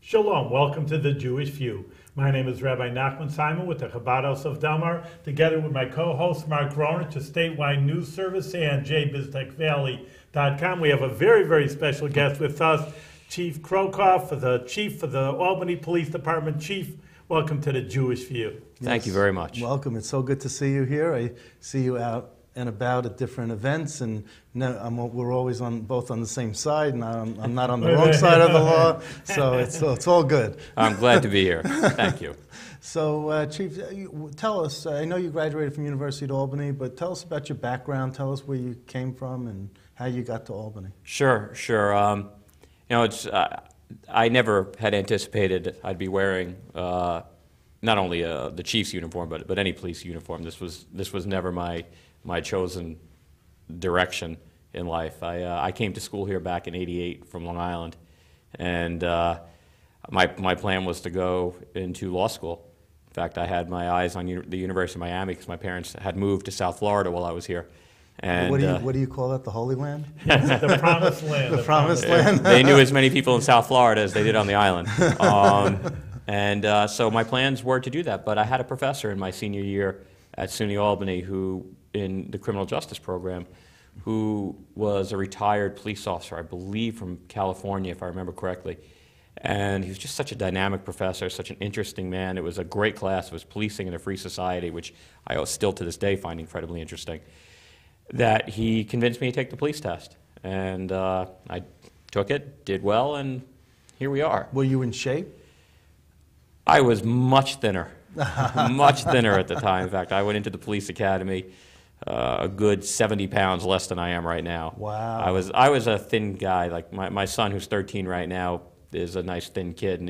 Shalom, welcome to the Jewish View. My name is Rabbi Nachman Simon with the Chabad House of Delmar, together with my co-host Mark Gronich, a statewide news service, and jbiztechvalley.com. We have a very, very special guest with us, Chief Krokoff, the Chief of the Albany Police Department. Chief, welcome to the Jewish View. Thank you very much. Welcome. It's so good to see you here. I see you out and about at different events, and we're always both on the same side, and I'm not on the wrong side of the law, so it's all good. I'm glad to be here. Thank you. So, Chief, tell us, I know you graduated from University of Albany, but tell us about your background. Tell us where you came from and how you got to Albany. Sure. I never had anticipated I'd be wearing not only the chief's uniform, but any police uniform. This was never my chosen direction in life. I came to school here back in '88 from Long Island, and my plan was to go into law school. In fact, I had my eyes on the University of Miami because my parents had moved to South Florida while I was here. And what do you call that? The Holy Land? The Promised Land. The Promised Land. They knew as many people in South Florida as they did on the island. So my plans were to do that, but I had a professor in my senior year at SUNY Albany who, in the criminal justice program, who was a retired police officer, I believe from California, if I remember correctly. And he was just such a dynamic professor, such an interesting man. It was a great class. It was Policing in a Free Society, which I still to this day find incredibly interesting, that he convinced me to take the police test. And I took it, did well, and here we are. Were you in shape? I was much thinner. Much thinner at the time. In fact, I went into the police academy a good 70 pounds less than I am right now. Wow. I was a thin guy. Like my son, who's 13 right now, is a nice thin kid, and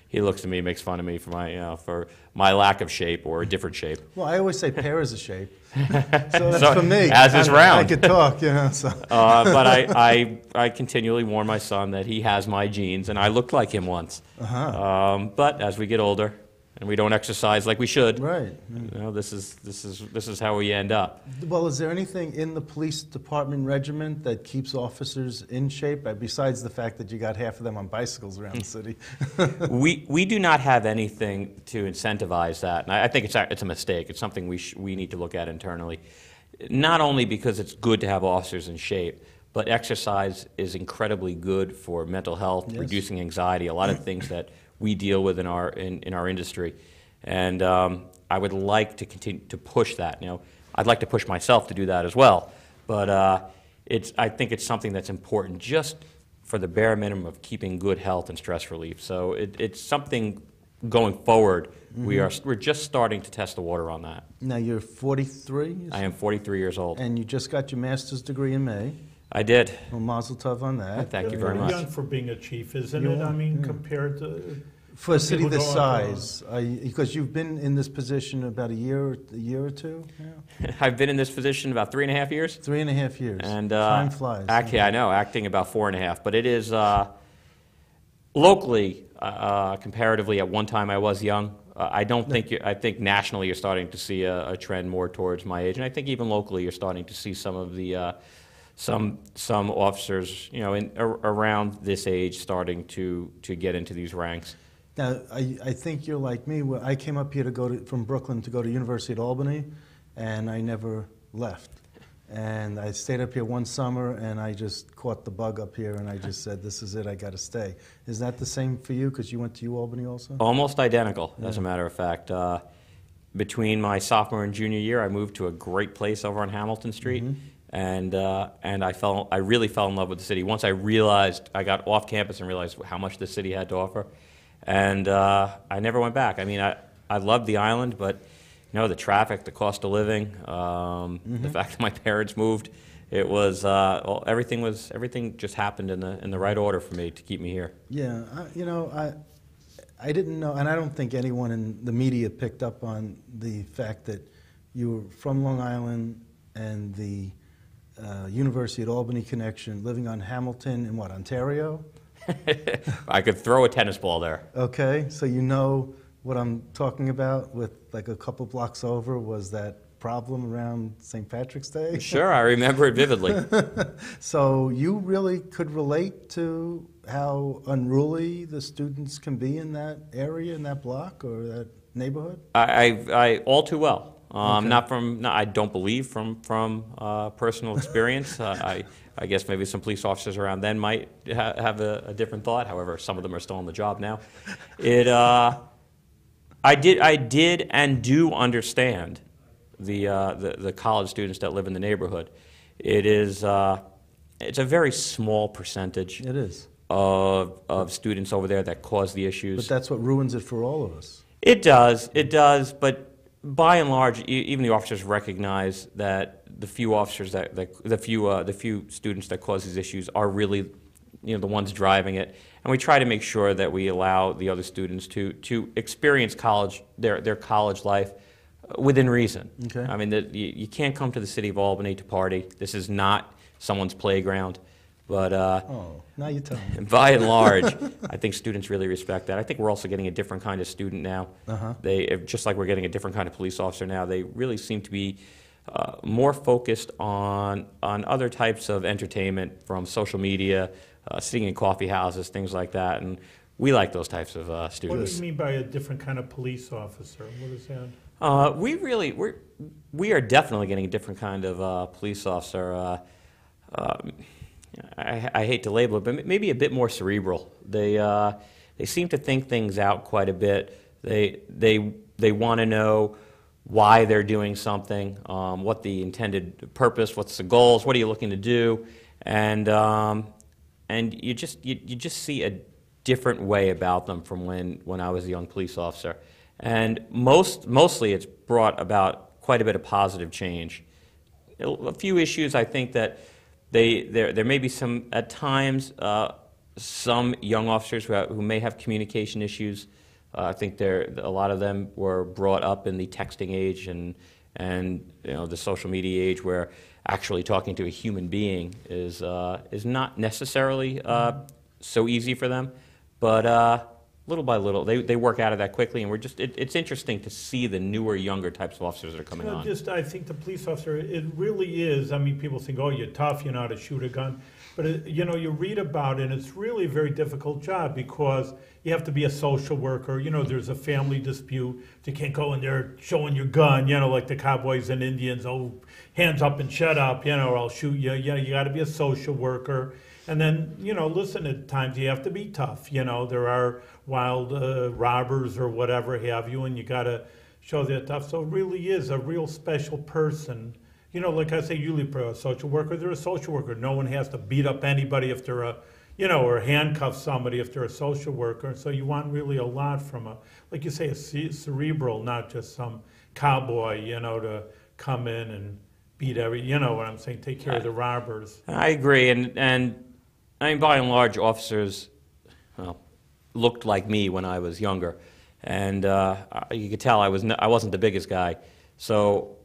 he looks at me and makes fun of me for my lack of shape or a different shape. Well, I always say pear is a shape. So that's for me. As is round. I could talk, So. But I continually warn my son that he has my genes, and I looked like him once. But as we get older, and we don't exercise like we should. Right. This is how we end up. Well, is there anything in the police department regiment that keeps officers in shape, besides the fact that you got half of them on bicycles around the city? We do not have anything to incentivize that, and I think it's a mistake. It's something we need to look at internally. Not only because it's good to have officers in shape, but exercise is incredibly good for mental health, yes, reducing anxiety, a lot of things that we deal with in our industry, and I would like to continue to push that. I'd like to push myself to do that as well, but I think it's something that's important just for the bare minimum of keeping good health and stress relief. So it's something going forward. Mm-hmm. We're just starting to test the water on that. Now you're 43. I am 43 years old, and you just got your master's degree in May. I did. Well, mazel tov on that. Thank you very much. Young for being a chief, isn't it? I mean, compared to for a city this size, because you've been in this position about a year or two. Yeah. I've been in this position about 3.5 years. 3.5 years. And time flies. I know, acting about 4.5, but it is locally, comparatively. At one time, I was young. I think nationally, you're starting to see a trend more towards my age, and I think even locally, you're starting to see some of the some officers, around this age, starting to get into these ranks. Now, I think you're like me. I came up here from Brooklyn to go to University of Albany, and I never left. And I stayed up here one summer, and I just caught the bug up here, and I just said, this is it, I got to stay. Is that the same for you, because you went to U-Albany also? Almost identical, as a matter of fact. Between my sophomore and junior year, I moved to a great place over on Hamilton Street. Mm-hmm. And I really fell in love with the city. Once I realized, I got off campus and realized how much the city had to offer, and I never went back. I mean, I loved the island, but the traffic, the cost of living, the fact that my parents moved, it was everything just happened in the right order for me to keep me here. Yeah, I didn't know, and I don't think anyone in the media picked up on the fact that you were from Long Island and the University of Albany connection, living on Hamilton in Ontario? I could throw a tennis ball there. Okay, so you know what I'm talking about with like a couple blocks over was that problem around St. Patrick's Day? Sure, I remember it vividly. So you really could relate to how unruly the students can be in that area, in that block or that neighborhood? I all too well. Okay. Not from, no, I don't believe from personal experience. I guess maybe some police officers around then might have a different thought. However, some of them are still on the job now. I did and do understand the college students that live in the neighborhood. It's a very small percentage. It is. Of students over there that cause the issues. But that's what ruins it for all of us. It does, but by and large, even the officers recognize that the few officers the few students that cause these issues are really, the ones driving it, and we try to make sure that we allow the other students to experience their college life within reason. Okay. I mean, you can't come to the city of Albany to party. This is not someone's playground. But Oh, now you tell me. by and large, I think students really respect that. I think we're also getting a different kind of student now. Just like we're getting a different kind of police officer now, they really seem to be more focused on other types of entertainment, from social media, sitting in coffee houses, things like that. And we like those types of What do students. you mean by a different kind of police officer? What is that? We are definitely getting a different kind of police officer. I hate to label it, but maybe a bit more cerebral. They seem to think things out quite a bit. They want to know why they're doing something, what the intended purpose, what's the goals, what are you looking to do, and you just see a different way about them from when I was a young police officer, and mostly it's brought about quite a bit of positive change. A few issues I think that. There may be some, at times, some young officers who may have communication issues. I think a lot of them were brought up in the texting age and the social media age, where actually talking to a human being is not necessarily so easy for them. But little by little, they work out of that quickly, and it's interesting to see the newer, younger types of officers that are coming on. I think the police officer, it really is, I mean, people think, oh, you're tough, you know how to shoot a gun. But, you read about it, and it's really a very difficult job, because you have to be a social worker. There's a family dispute. You can't go in there showing your gun, like the cowboys and Indians, oh, hands up and shut up, or I'll shoot you. You got to be a social worker. And then, listen, at times you have to be tough. There are wild robbers or whatever have you, and you got to show that tough. So it really is a real special person. Like I say, usually for a social worker, they're a social worker. No one has to beat up anybody if they're or handcuff somebody if they're a social worker. So you want really a lot from like you say, a cerebral, not just some cowboy, to come in and beat you know what I'm saying, take care of the robbers. I agree, and I mean, by and large, officers looked like me when I was younger, and you could tell I wasn't the biggest guy. So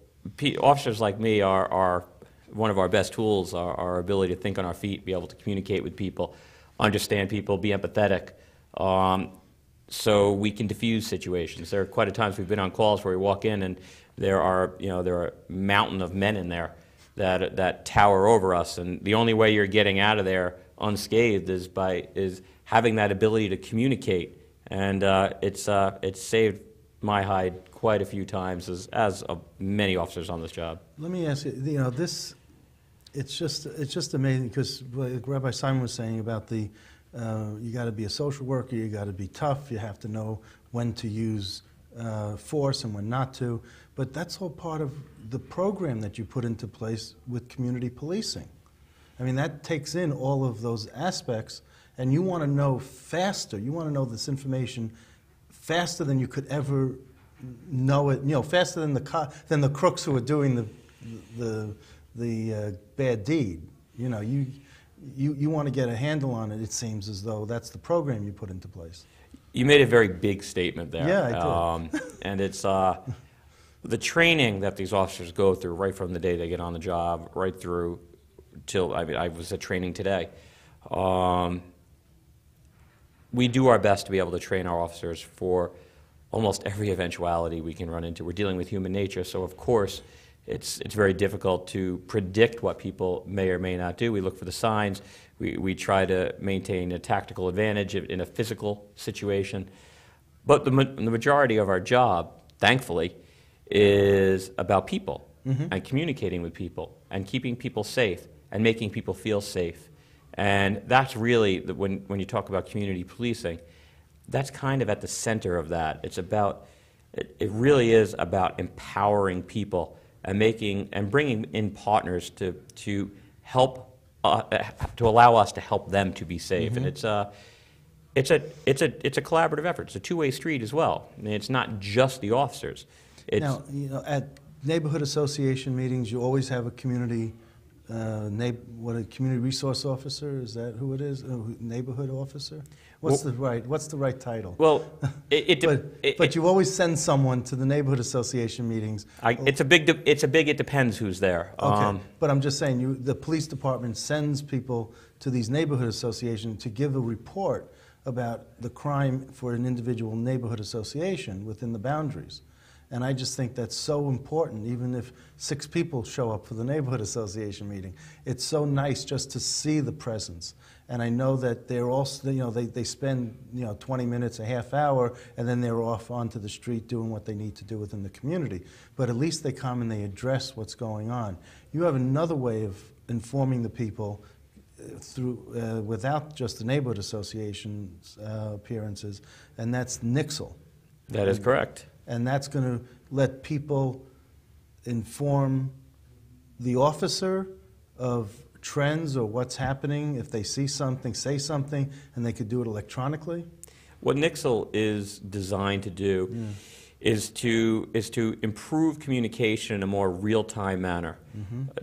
officers like me are one of our best tools, our ability to think on our feet, be able to communicate with people, understand people, be empathetic, so we can diffuse situations. There are quite a times we've been on calls where we walk in and there are a mountain of men in there that tower over us, and the only way you're getting out of there unscathed is having that ability to communicate, and it's saved my hide quite a few times, as many officers on this job. Let me ask you, it's just amazing, because like Rabbi Simon was saying about you got to be a social worker, you got to be tough, you have to know when to use force and when not to, but that's all part of the program that you put into place with community policing. I mean, that takes in all of those aspects, and you want to know faster. You want to know this information faster than you could ever know it. Faster than the crooks who are doing the bad deed. You want to get a handle on it. It seems as though that's the program you put into place. You made a very big statement there. Yeah, I did. And it's the training that these officers go through right from the day they get on the job, right through till I was at training today. We do our best to be able to train our officers for almost every eventuality we can run into. We're dealing with human nature, so of course it's very difficult to predict what people may or may not do. We look for the signs. We try to maintain a tactical advantage in a physical situation. But the majority of our job, thankfully, is about people and communicating with people and keeping people safe and making people feel safe. And that's really, when you talk about community policing, that's kind of at the center of that. It's about, it really is about empowering people and bringing in partners to help, to allow us to help them to be safe. And it's a collaborative effort. It's a two-way street as well. I mean, it's not just the officers. Now, at neighborhood association meetings, you always have a community, a community resource officer? Is that who it is? A neighborhood officer? What's the right title? Well, but you always send someone to the neighborhood association meetings. It's a big. It depends who's there. Okay, but I'm just saying, the police department sends people to these neighborhood associations to give a report about the crime for an individual neighborhood association within the boundaries. And I just think that's so important, even if 6 people show up for the neighborhood association meeting. It's so nice just to see the presence. And I know that they're also, they spend, 20 minutes, a half hour, and then they're off onto the street doing what they need to do within the community. But at least they come and they address what's going on. You have another way of informing the people through, without just the neighborhood association's appearances, and that's Nixle. That is correct. And that's going to let people inform the officer of trends or what's happening. If they see something, say something, and they could do it electronically. What Nixle is designed to do is to improve communication in a more real-time manner,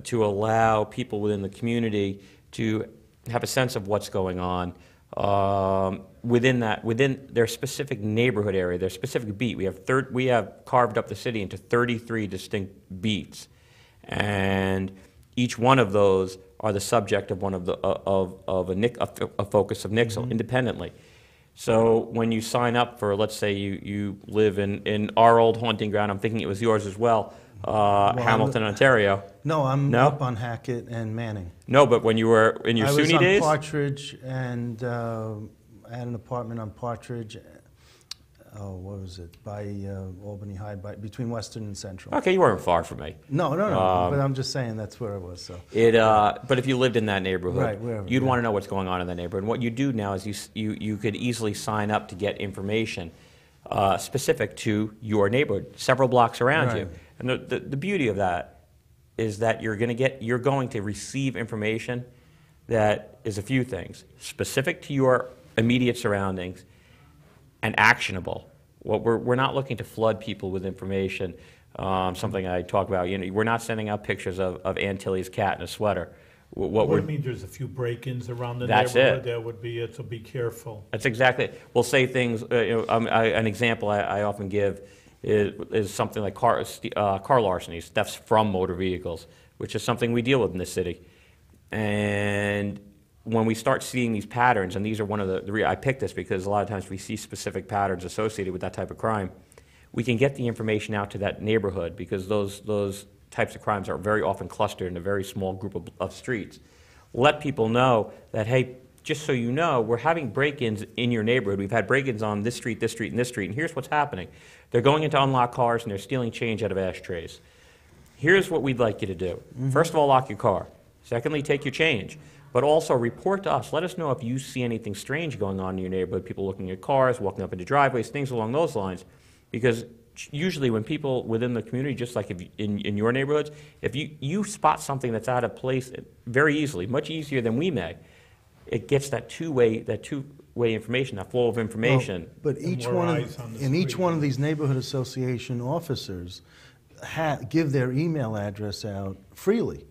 to allow people within the community to have a sense of what's going on. Within their specific neighborhood area, their specific beat. We have carved up the city into 33 distinct beats, and each one of those are the subject of one of a focus of Nixle independently. So when you sign up for, let's say you live in our old haunting ground, I'm thinking it was yours as well, Hamilton, Ontario. No, I'm up on Hackett and Manning. No, but when you were in your SUNY days? I was on Partridge, and I had an apartment on Partridge. What was it? By Albany High, between Western and Central. Okay, you weren't far from me. No, but I'm just saying that's where I was. So. But if you lived in that neighborhood, you'd want to know what's going on in that neighborhood. And what you do now is you could easily sign up to get information specific to your neighborhood, several blocks around you. And the beauty of that is that you're going to receive information that is a few things: specific to your immediate surroundings and actionable. We're not looking to flood people with information. Something I talk about. We're not sending out pictures of Aunt Tilly's cat in a sweater. What means there's a few break-ins around the That's neighborhood. it. That would be it. So be careful. That's exactly it. We'll say things. An example I often give is something like car larcenies, thefts from motor vehicles, which is something we deal with in this city. And when we start seeing these patterns, and these are one of I picked this because a lot of times we see specific patterns associated with that type of crime, we can get the information out to that neighborhood because those types of crimes are very often clustered in a very small group of streets. Let people know that, hey, just so you know, we're having break-ins in your neighborhood. We've had break-ins on this street, this street, and this street, and here's what's happening. They're going into unlocked cars and they're stealing change out of ashtrays. Here's what we'd like you to do. First of all, lock your car. Secondly, take your change. But also report to us. Let us know if you see anything strange going on in your neighborhood, people looking at cars, walking up into driveways, things along those lines. Because usually when people within the community, just like in your neighborhoods, if you spot something that's out of place very easily, much easier than we may, it gets that two-way information, that flow of information. Well, but each one of these neighborhood association officers give their email address out freely.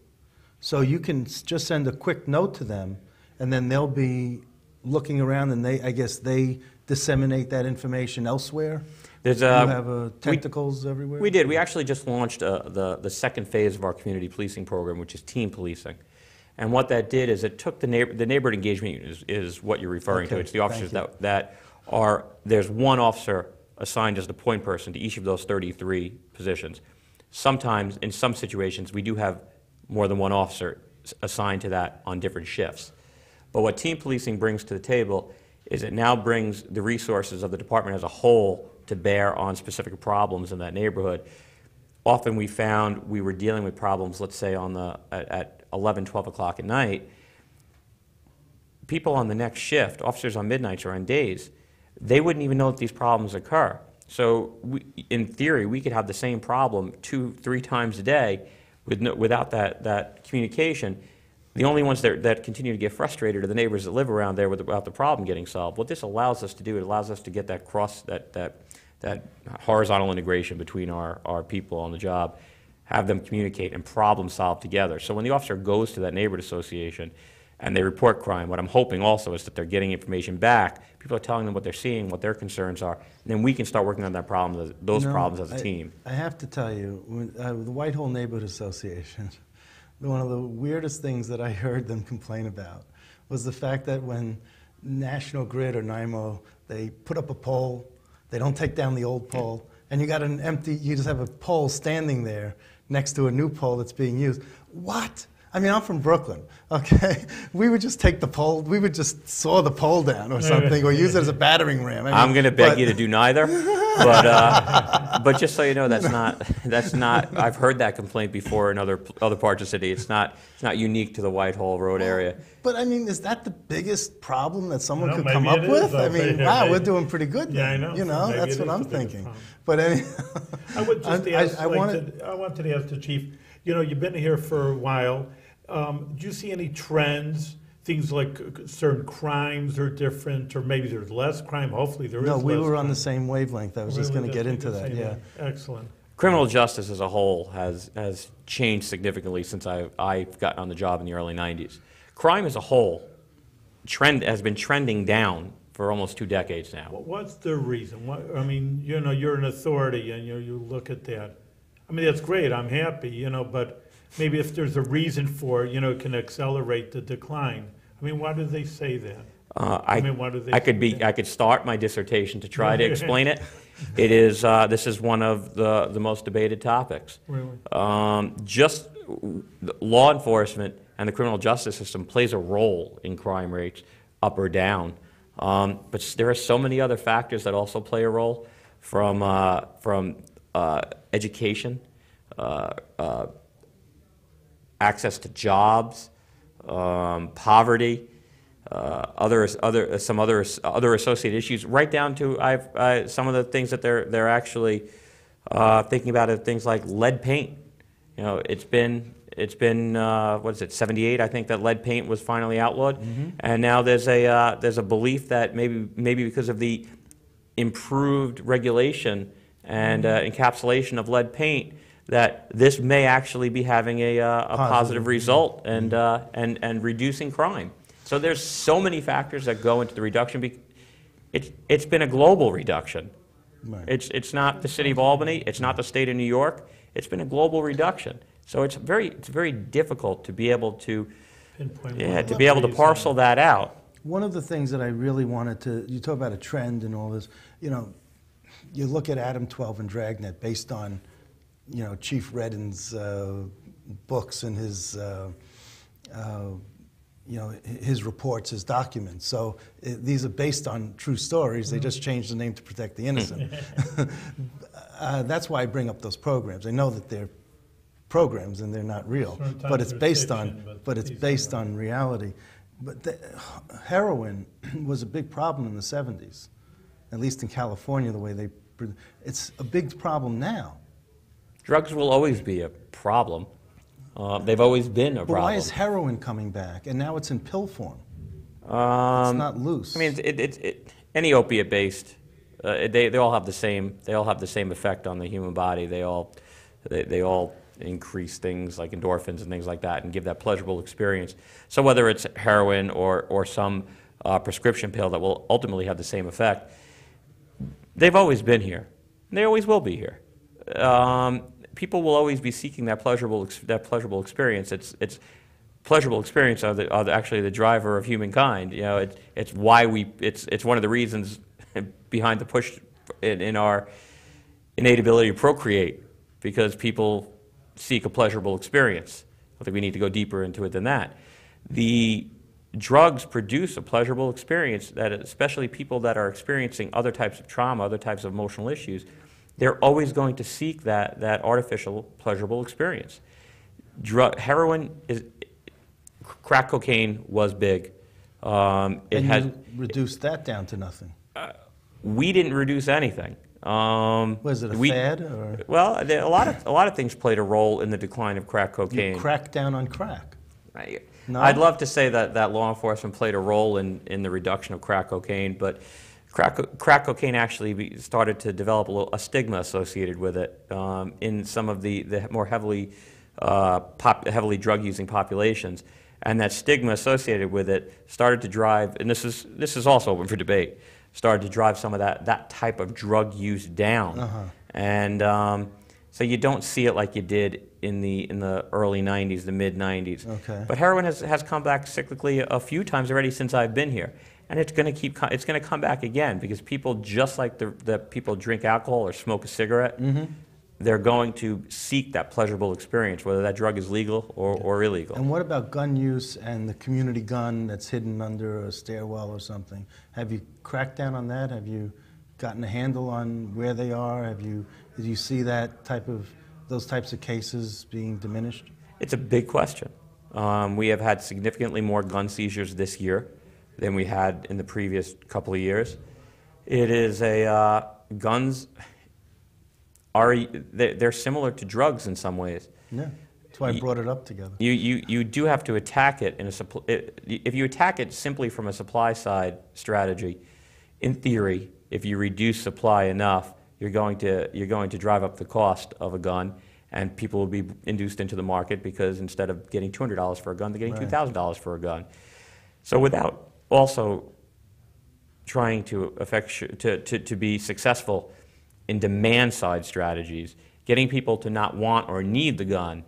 So you can just send a quick note to them, and then they'll be looking around, and I guess they disseminate that information elsewhere. You have tentacles everywhere? We did. We actually just launched the second phase of our community policing program, which is team policing. And what that did is it took the neighborhood engagement unit is what you're referring to. It's the officers there's one officer assigned as the point person to each of those 33 positions. Sometimes, in some situations, we do have more than one officer assigned to that on different shifts. But what team policing brings to the table is it now brings the resources of the department as a whole to bear on specific problems in that neighborhood. Often we found we were dealing with problems, let's say at 11, 12 o'clock at night. People on the next shift, officers on midnights or on days, they wouldn't even know that these problems occur. So in theory, we could have the same problem 2, 3 times a day without that communication. The only ones that continue to get frustrated are the neighbors that live around there without the problem getting solved. What this allows us to do, it allows us to get that horizontal integration between our people on the job, have them communicate and problem solve together. So when the officer goes to that neighborhood association and they report crime, what I'm hoping also is that they're getting information back. People are telling them what they're seeing, what their concerns are, and then we can start working on that problem, those problems as a team. I have to tell you, the Whitehall Neighborhood Association, one of the weirdest things that I heard them complain about was the fact that when National Grid or NIMO, they put up a pole, they don't take down the old pole, and you got an empty, you just have a pole standing there next to a new pole that's being used. What? I mean, I'm from Brooklyn, okay? We would just take the pole, we would just saw the pole down or something, or use it as a battering ram. I mean, I'm going to beg you to do neither, but just so you know, that's not, I've heard that complaint before in other parts of the city. It's not unique to the Whitehall Road area. But I mean, is that the biggest problem that someone could come up with? I mean, wow, we're doing pretty good. Yeah, I know. You know, that's what I'm thinking. But anyway, I would just ask, I wanted to ask the chief, you know, you've been here for a while. Do you see any trends, things like certain crimes are different, or maybe there's less crime? Hopefully there is less crime. No, we were on the same wavelength. I was just going to get into that, yeah. Excellent. Criminal justice as a whole has changed significantly since I've gotten on the job in the early 90s. Crime as a whole has been trending down for almost 2 decades now. What's the reason? I mean, you know, you're an authority and you look at that. I mean, that's great. I'm happy, you know, but maybe if there's a reason for it, you know, it can accelerate the decline. I mean, why do they say that? I could start my dissertation to try to explain it. It is this is one of the most debated topics. Really? Just law enforcement and the criminal justice system plays a role in crime rates, up or down. But there are so many other factors that also play a role, from education, access to jobs, poverty, some other associated issues, right down to some of the things that they're actually thinking about are things like lead paint. You know, it's been what is it, 78? I think that lead paint was finally outlawed, and now there's a belief that maybe because of the improved regulation and encapsulation of lead paint, that this may actually be having a positive result and reducing crime. So there's so many factors that go into the reduction. It's been a global reduction. Right. It's not the city of Albany. It's not the state of New York. It's been a global reduction. So it's very difficult to be able to parcel that out. One of the things that I really wanted to, you talk about a trend and all this, you know, you look at Adam 12 and Dragnet based on, you know, Chief Reddin's books and his, you know, his reports, his documents. So these are based on true stories. They just changed the name to protect the innocent. That's why I bring up those programs. I know that they're programs and they're not real, but it's based on reality. But heroin was a big problem in the 70s, at least in California. The way it's a big problem now. Drugs will always be a problem. They've always been a problem. But why is heroin coming back? And now it's in pill form. It's not loose. I mean, any opiate-based, they all have the same. They all have the same effect on the human body. They all increase things like endorphins and things like that, and give that pleasurable experience. So whether it's heroin or some prescription pill that will ultimately have the same effect, they've always been here. And they always will be here. People will always be seeking that pleasurable experience. It's pleasurable experience are actually the driver of humankind. You know, it's why it's one of the reasons behind the push in our innate ability to procreate. because people seek a pleasurable experience. I think we need to go deeper into it than that. The drugs produce a pleasurable experience that, especially people that are experiencing other types of trauma, other types of emotional issues, they're always going to seek that artificial pleasurable experience. Heroin is, crack cocaine was big. You reduced that down to nothing. We didn't reduce anything. Was it a fad? Or? Well, a lot of things played a role in the decline of crack cocaine. You cracked down on crack. No? I'd love to say that law enforcement played a role in the reduction of crack cocaine, but crack cocaine actually started to develop a stigma associated with it in some of the more heavily drug-using populations. And that stigma associated with it started to drive, and this is also open for debate, started to drive some of that type of drug use down. And so you don't see it like you did in the early 90s, the mid 90s. Okay. But heroin has come back cyclically a few times already since I've been here. And it's going to come back again, because people, just like the people drink alcohol or smoke a cigarette, they're going to seek that pleasurable experience, whether that drug is legal or illegal. And what about gun use and the community gun that's hidden under a stairwell or something? Have you cracked down on that? Have you gotten a handle on where they are? Did you see those types of cases being diminished? It's a big question. We have had significantly more gun seizures this year than we had in the previous couple of years. It is guns they're similar to drugs in some ways. Yeah, that's why I brought it up together. You do have to attack it if you attack it simply from a supply side strategy. In theory, if you reduce supply enough, you're going to drive up the cost of a gun, and people will be induced into the market, because instead of getting $200 for a gun, they're getting $2,000 for a gun. So without also trying to be successful in demand-side strategies, getting people to not want or need the gun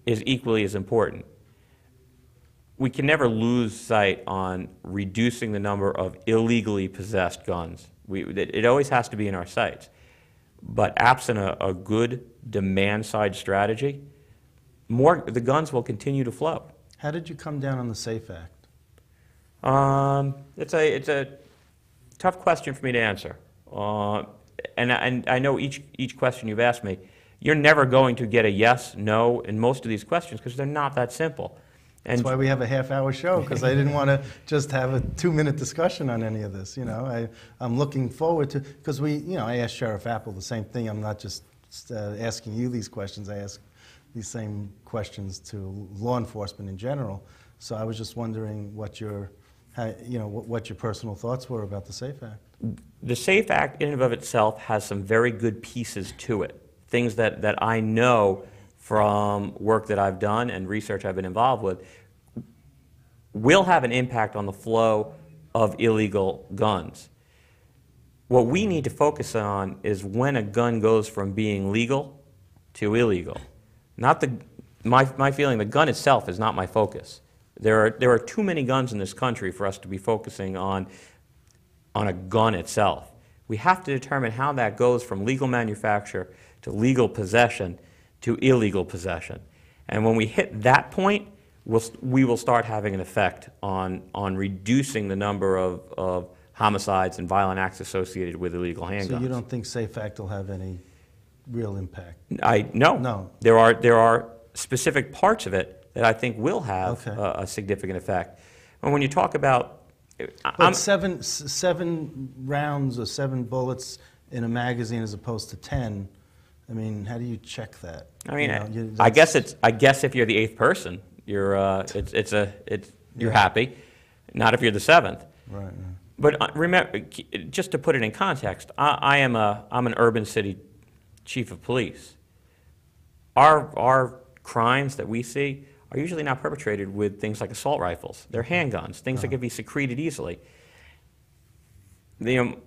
is equally as important. We can never lose sight on reducing the number of illegally possessed guns. It always has to be in our sights. But absent a good demand-side strategy, the guns will continue to flow. How did you come down on the SAFE Act? It's a tough question for me to answer. And I know each question you've asked me, you're never going to get a yes, no in most of these questions, because they're not that simple. And that's why we have a half-hour show, because I didn't want to just have a 2-minute discussion on any of this. I'm looking forward to, because I asked Sheriff Apple the same thing. I'm not just asking you these questions. I ask these same questions to law enforcement in general. So I was just wondering what your personal thoughts were about the SAFE Act. The SAFE Act in and of itself has some very good pieces to it, things that I know from work that I've done and research I've been involved with, will have an impact on the flow of illegal guns. What we need to focus on is when a gun goes from being legal to illegal. My feeling, the gun itself is not my focus. There are too many guns in this country for us to be focusing on a gun itself. We have to determine how that goes from legal manufacture to legal possession to illegal possession. And when we hit that point, we will start having an effect on reducing the number of homicides and violent acts associated with illegal handguns. So you don't think SAFE Act will have any real impact? No. There are specific parts of it that I think will have a significant effect. And when you talk about... But seven rounds or 7 bullets in a magazine as opposed to 10, I mean, how do you check that? I mean, I guess if you're the 8th person, you're happy. Not if you're the 7th. Right. But remember, just to put it in context, I'm an urban city chief of police. Our crimes that we see are usually not perpetrated with things like assault rifles. They're handguns, things that can be secreted easily. It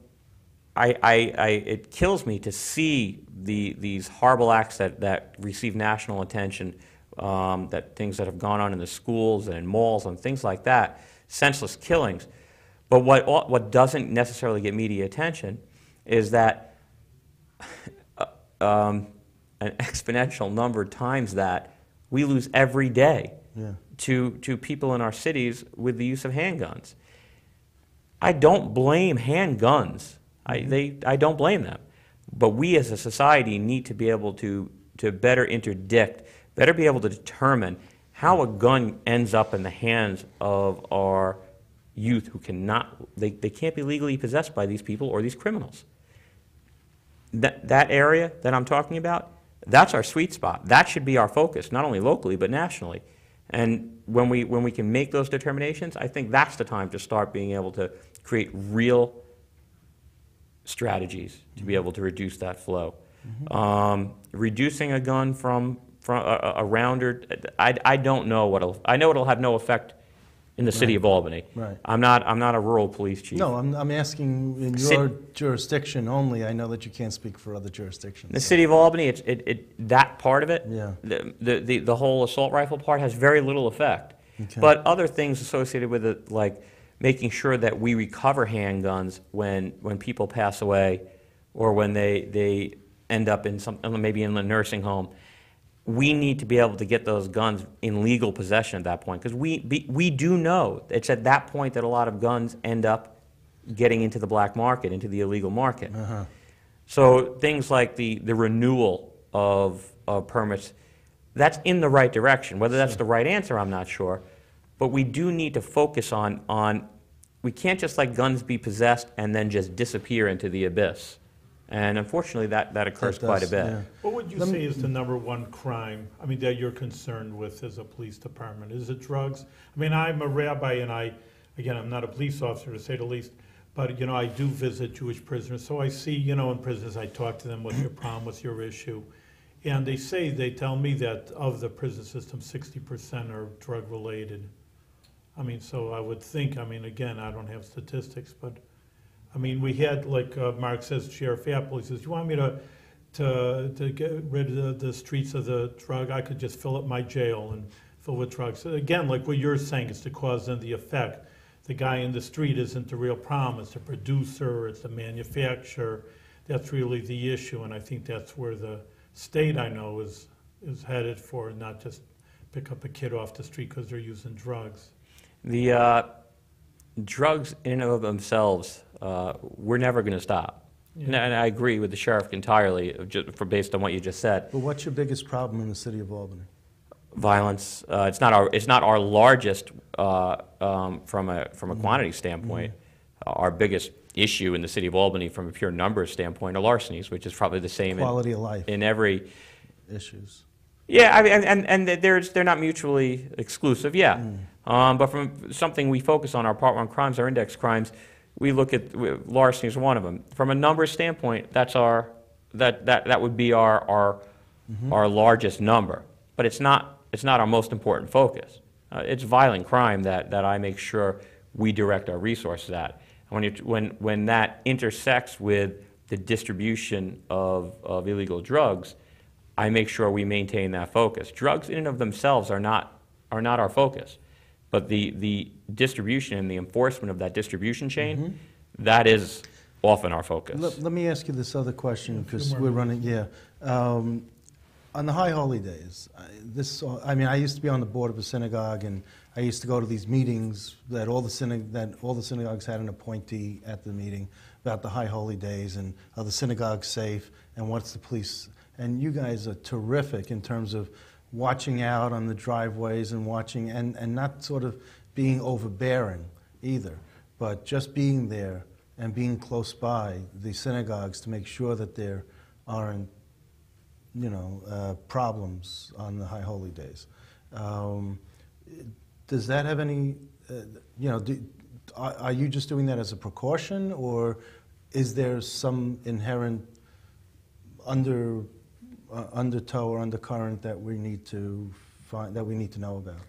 kills me to see these horrible acts that receive national attention, things that have gone on in the schools and in malls and things like that, senseless killings. But what doesn't necessarily get media attention is that an exponential number times that we lose every day Yeah. to people in our cities with the use of handguns. I don't blame handguns. I don't blame them. But we as a society need to be able to better interdict, better be able to determine how a gun ends up in the hands of our youth who they can't be legally possessed by these people or these criminals. That area that I'm talking about, that's our sweet spot. That should be our focus, not only locally but nationally. And when we can make those determinations, I think that's the time to start being able to create real strategies to be able to reduce that flow. Reducing a gun from a rounder, I don't know I know it'll have no effect in the city of Albany. Right. I'm not a rural police chief. No, I'm asking in your jurisdiction only. I know that you can't speak for other jurisdictions. The city of Albany, that part of it, Yeah. the whole assault rifle part has very little effect. Okay. But other things associated with it, like making sure that we recover handguns when people pass away or when they end up in maybe in a nursing home, we need to be able to get those guns in legal possession at that point, because we do know it's at that point that a lot of guns end up getting into the black market, into the illegal market. So things like the renewal of permits, that's in the right direction. Whether that's the right answer, I'm not sure. But we do need to focus on we can't just let guns be possessed and then just disappear into the abyss. And unfortunately, that occurs quite a bit. Yeah. What would you say is the #1 crime, that you're concerned with as a police department? Is it drugs? I'm a rabbi, and I'm not a police officer to say the least, but, I do visit Jewish prisoners, so I see, in prisons, I talk to them, what's your problem, what's your issue? And they tell me that of the prison system, 60% are drug-related. So I would think, again, I don't have statistics, but we had, like Mark says, Sheriff Apple, he says, you want me to get rid of the streets of the drug? I could just fill up my jail and fill with drugs. So again, like what you're saying, it's the cause and the effect. The guy in the street isn't the real problem. It's the producer, it's the manufacturer. That's really the issue, and I think that's where the state, I know, is headed for, not just pick up a kid off the street because they're using drugs. The drugs in and of themselves, we're never going to stop. Yeah. And I agree with the sheriff entirely, based on what you just said. But what's your biggest problem in the city of Albany? Violence. It's not our largest from a quantity standpoint. Our biggest issue in the city of Albany, from a pure numbers standpoint, are larcenies, which is probably the same Quality of life in every issues. Yeah, and they're not mutually exclusive. Yeah, but from something we focus on, our Part 1 crimes, our index crimes, we look at larceny as one of them. From a numbers standpoint, that would be our largest number, but it's not our most important focus. It's violent crime that I make sure we direct our resources at. When that intersects with the distribution of illegal drugs, I make sure we maintain that focus. Drugs in and of themselves are not our focus, but the distribution and the enforcement of that distribution chain, that is often our focus. Let me ask you this other question, because we're running, on the High Holy Days, I used to be on the board of a synagogue, and I used to go to these meetings that all the synagogues had an appointee at the meeting about the High Holy Days and are the synagogues safe and what's the police. And you guys are terrific in terms of watching out on the driveways and watching, and not sort of being overbearing either, but just being there and being close by the synagogues to make sure that there aren't, problems on the High Holy Days. Does that have any, are you just doing that as a precaution, or is there some inherent undertow or undercurrent that we need to know about?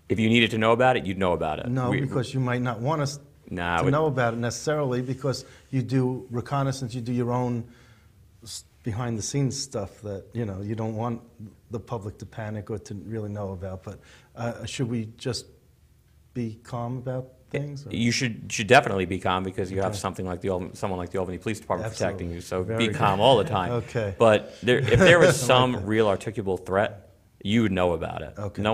If you needed to know about it, you'd know about it. No, because you might not want us to know about it necessarily, because you do reconnaissance, you do your own behind-the-scenes stuff that you don't want the public to panic or to really know about. But should we just be calm about things? Or? You should definitely be calm because you have Okay. something like someone like the Albany Police Department Absolutely. protecting you. So Very be calm all the time. Okay. But if there was some that. real articulable threat, you would know about it. Okay. No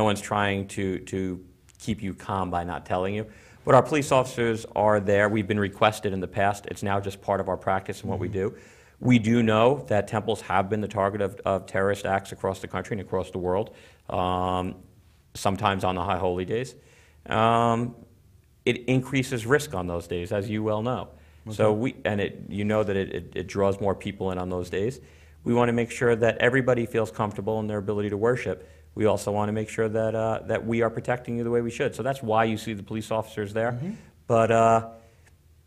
one's trying to keep you calm by not telling you. But our police officers are there. We've been requested in the past. It's now just part of our practice and what we do. We do know that temples have been the target of terrorist acts across the country and across the world, sometimes on the high holy days. It increases risk on those days, as you well know. Okay. So you know that it draws more people in on those days. We want to make sure that everybody feels comfortable in their ability to worship. We also want to make sure that we are protecting you the way we should. So that's why you see the police officers there. But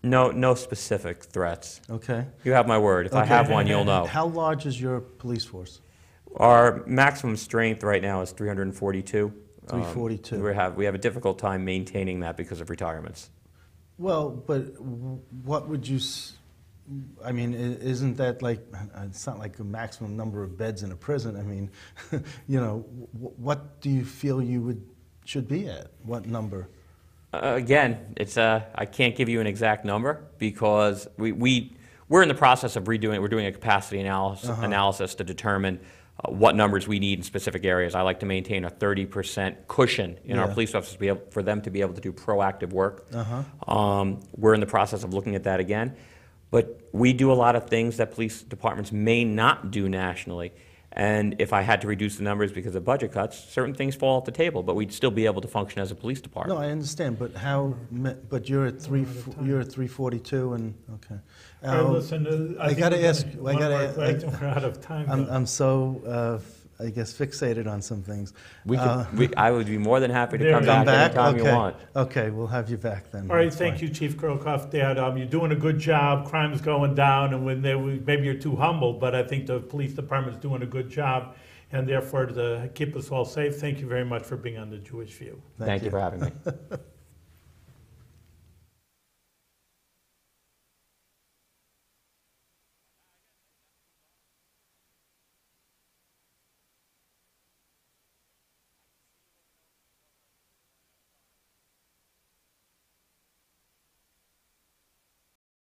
no specific threats. Okay. You have my word. If I have one, you'll know. How large is your police force? Our maximum strength right now is 342. 342. We have a difficult time maintaining that because of retirements. Well, but what would you? I mean, isn't that like? It's not like a maximum number of beds in a prison. I mean, you know, what do you feel you should be at? What number? Again, I can't give you an exact number because we're in the process of redoing. We're doing a capacity analysis to determine what numbers we need in specific areas. I like to maintain a 30% cushion in our police officers for them to be able to do proactive work. We're in the process of looking at that again. But we do a lot of things that police departments may not do nationally. And if I had to reduce the numbers because of budget cuts, certain things fall off the table, but we'd still be able to function as a police department. No, I understand, but how? But you're at 342, and okay. All right, listen, I got to ask. We're out of time. I'm so I guess fixated on some things. I would be more than happy to come back anytime you want. Okay, we'll have you back then. All right, That's thank fine. you, Chief Krokoff. Dad, you're doing a good job. Crime's going down, and maybe you're too humble, but I think the police department's doing a good job, and therefore to keep us all safe. Thank you very much for being on the Jewish View. Thank you for having me.